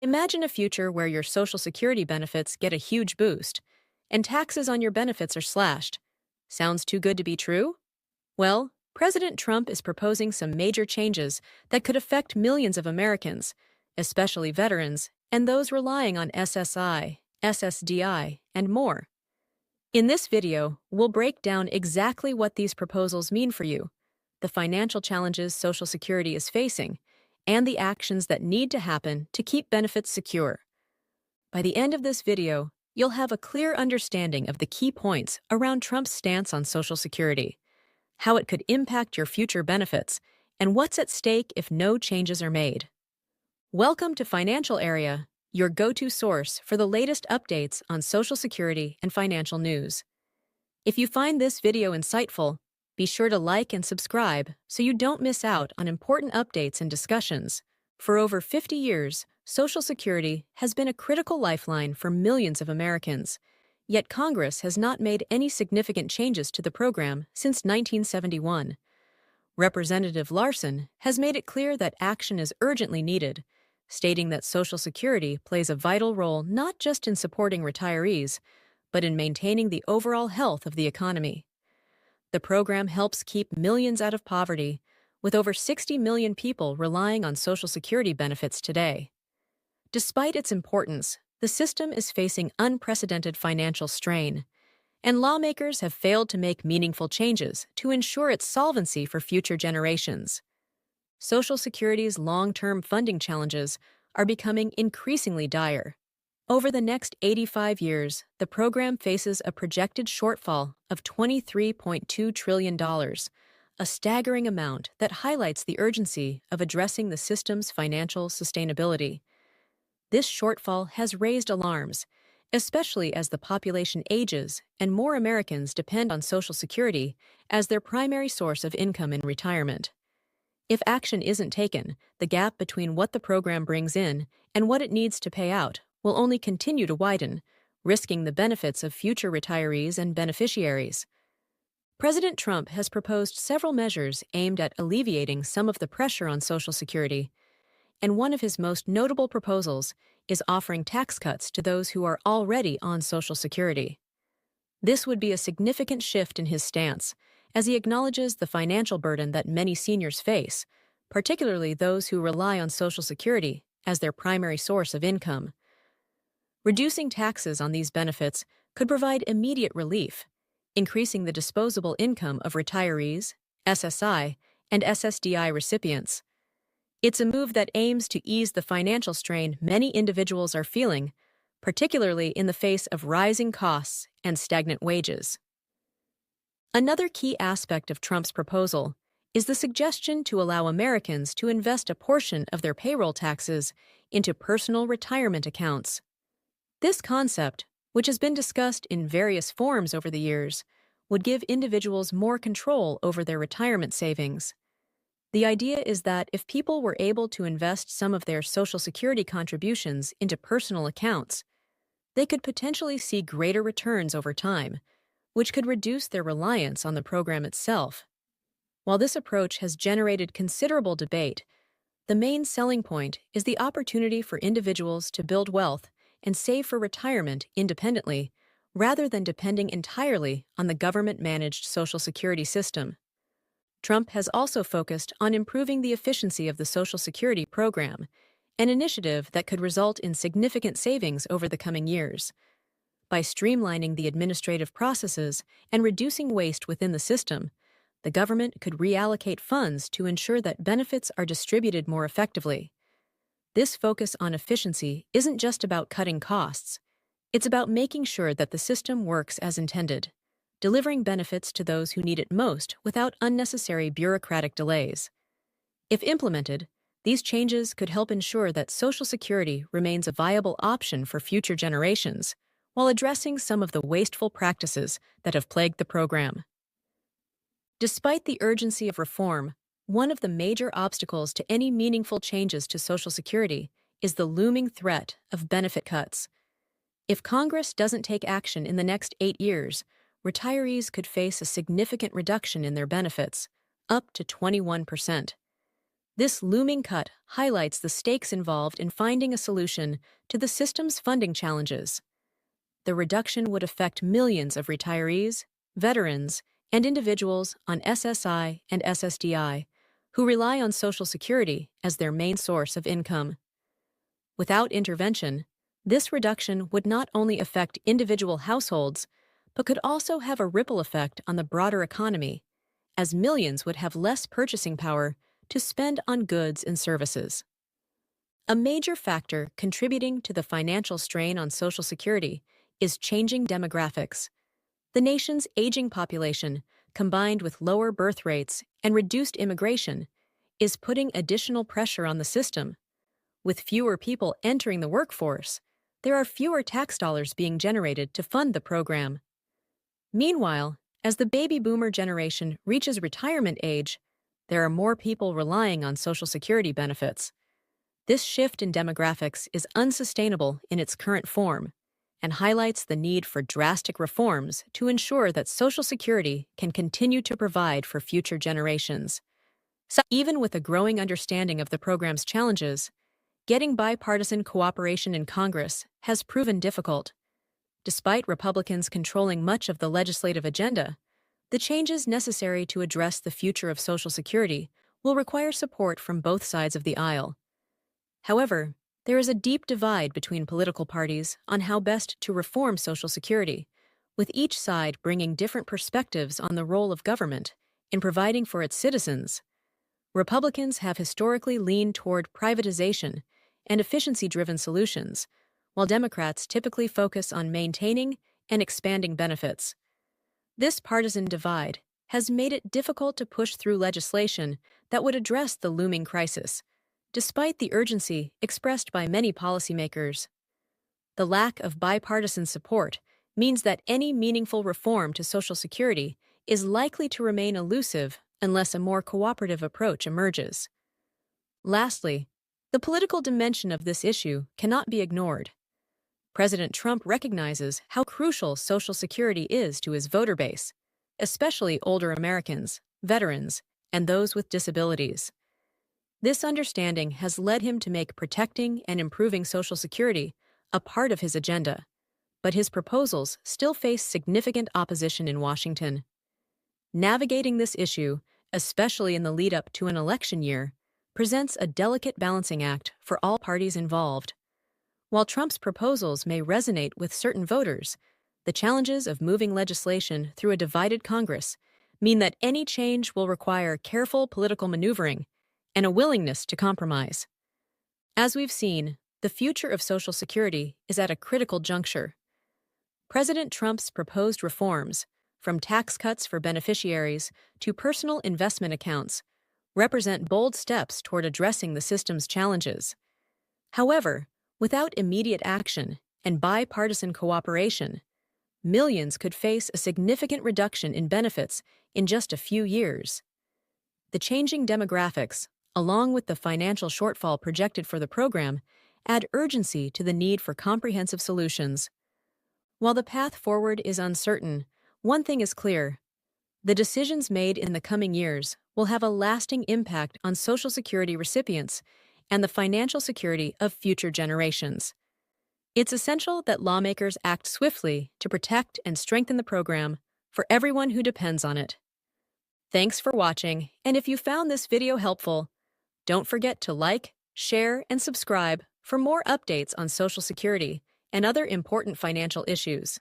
Imagine a future where your Social Security benefits get a huge boost, and taxes on your benefits are slashed. Sounds too good to be true? Well, President Trump is proposing some major changes that could affect millions of Americans, especially veterans and those relying on SSI, SSDI, and more. In this video, we'll break down exactly what these proposals mean for you, the financial challenges Social Security is facing, and the actions that need to happen to keep benefits secure. By the end of this video, you'll have a clear understanding of the key points around Trump's stance on Social Security, how it could impact your future benefits, and what's at stake if no changes are made. Welcome to Financial Area, your go-to source for the latest updates on Social Security and financial news. If you find this video insightful, be sure to like and subscribe so you don't miss out on important updates and discussions. For over 50 years, Social Security has been a critical lifeline for millions of Americans, yet Congress has not made any significant changes to the program since 1971. Representative Larson has made it clear that action is urgently needed, stating that Social Security plays a vital role not just in supporting retirees, but in maintaining the overall health of the economy. The program helps keep millions out of poverty, with over 60 million people relying on Social Security benefits today. Despite its importance, the system is facing unprecedented financial strain, and lawmakers have failed to make meaningful changes to ensure its solvency for future generations. Social Security's long-term funding challenges are becoming increasingly dire. Over the next 85 years, the program faces a projected shortfall of $23.2 trillion, a staggering amount that highlights the urgency of addressing the system's financial sustainability. This shortfall has raised alarms, especially as the population ages and more Americans depend on Social Security as their primary source of income in retirement. If action isn't taken, the gap between what the program brings in and what it needs to pay out will only continue to widen, risking the benefits of future retirees and beneficiaries. President Trump has proposed several measures aimed at alleviating some of the pressure on Social Security, and one of his most notable proposals is offering tax cuts to those who are already on Social Security. This would be a significant shift in his stance, as he acknowledges the financial burden that many seniors face, particularly those who rely on Social Security as their primary source of income. Reducing taxes on these benefits could provide immediate relief, increasing the disposable income of retirees, SSI, and SSDI recipients. It's a move that aims to ease the financial strain many individuals are feeling, particularly in the face of rising costs and stagnant wages. Another key aspect of Trump's proposal is the suggestion to allow Americans to invest a portion of their payroll taxes into personal retirement accounts. This concept, which has been discussed in various forms over the years, would give individuals more control over their retirement savings. The idea is that if people were able to invest some of their Social Security contributions into personal accounts, they could potentially see greater returns over time, which could reduce their reliance on the program itself. While this approach has generated considerable debate, the main selling point is the opportunity for individuals to build wealth and save for retirement independently, rather than depending entirely on the government-managed Social Security system. Trump has also focused on improving the efficiency of the Social Security program, an initiative that could result in significant savings over the coming years. By streamlining the administrative processes and reducing waste within the system, the government could reallocate funds to ensure that benefits are distributed more effectively. This focus on efficiency isn't just about cutting costs. It's about making sure that the system works as intended, delivering benefits to those who need it most without unnecessary bureaucratic delays. If implemented, these changes could help ensure that Social Security remains a viable option for future generations, while addressing some of the wasteful practices that have plagued the program. Despite the urgency of reform, one of the major obstacles to any meaningful changes to Social Security is the looming threat of benefit cuts. If Congress doesn't take action in the next 8 years, retirees could face a significant reduction in their benefits, up to 21%. This looming cut highlights the stakes involved in finding a solution to the system's funding challenges. The reduction would affect millions of retirees, veterans, and individuals on SSI and SSDI who rely on Social Security as their main source of income. Without intervention, this reduction would not only affect individual households, but could also have a ripple effect on the broader economy, as millions would have less purchasing power to spend on goods and services. A major factor contributing to the financial strain on Social Security is changing demographics. The nation's aging population, combined with lower birth rates and reduced immigration, is putting additional pressure on the system. With fewer people entering the workforce, there are fewer tax dollars being generated to fund the program. Meanwhile, as the baby boomer generation reaches retirement age, there are more people relying on Social Security benefits. This shift in demographics is unsustainable in its current form and highlights the need for drastic reforms to ensure that Social Security can continue to provide for future generations. So, even with a growing understanding of the program's challenges, getting bipartisan cooperation in Congress has proven difficult. Despite Republicans controlling much of the legislative agenda, the changes necessary to address the future of Social Security will require support from both sides of the aisle. However, there is a deep divide between political parties on how best to reform Social Security, with each side bringing different perspectives on the role of government in providing for its citizens. Republicans have historically leaned toward privatization and efficiency-driven solutions, while Democrats typically focus on maintaining and expanding benefits. This partisan divide has made it difficult to push through legislation that would address the looming crisis, despite the urgency expressed by many policymakers. The lack of bipartisan support means that any meaningful reform to Social Security is likely to remain elusive unless a more cooperative approach emerges. Lastly, the political dimension of this issue cannot be ignored. President Trump recognizes how crucial Social Security is to his voter base, especially older Americans, veterans, and those with disabilities. This understanding has led him to make protecting and improving Social Security a part of his agenda, but his proposals still face significant opposition in Washington. Navigating this issue, especially in the lead-up to an election year, presents a delicate balancing act for all parties involved. While Trump's proposals may resonate with certain voters, the challenges of moving legislation through a divided Congress mean that any change will require careful political maneuvering and a willingness to compromise. As we've seen, the future of Social Security is at a critical juncture. President Trump's proposed reforms, from tax cuts for beneficiaries to personal investment accounts, represent bold steps toward addressing the system's challenges. However, without immediate action and bipartisan cooperation, millions could face a significant reduction in benefits in just a few years. The changing demographics, along with the financial shortfall projected for the program, add urgency to the need for comprehensive solutions. While the path forward is uncertain, one thing is clear: the decisions made in the coming years will have a lasting impact on Social Security recipients and the financial security of future generations. It's essential that lawmakers act swiftly to protect and strengthen the program for everyone who depends on it. Thanks for watching, and if you found this video helpful, don't forget to like, share, and subscribe for more updates on Social Security and other important financial issues.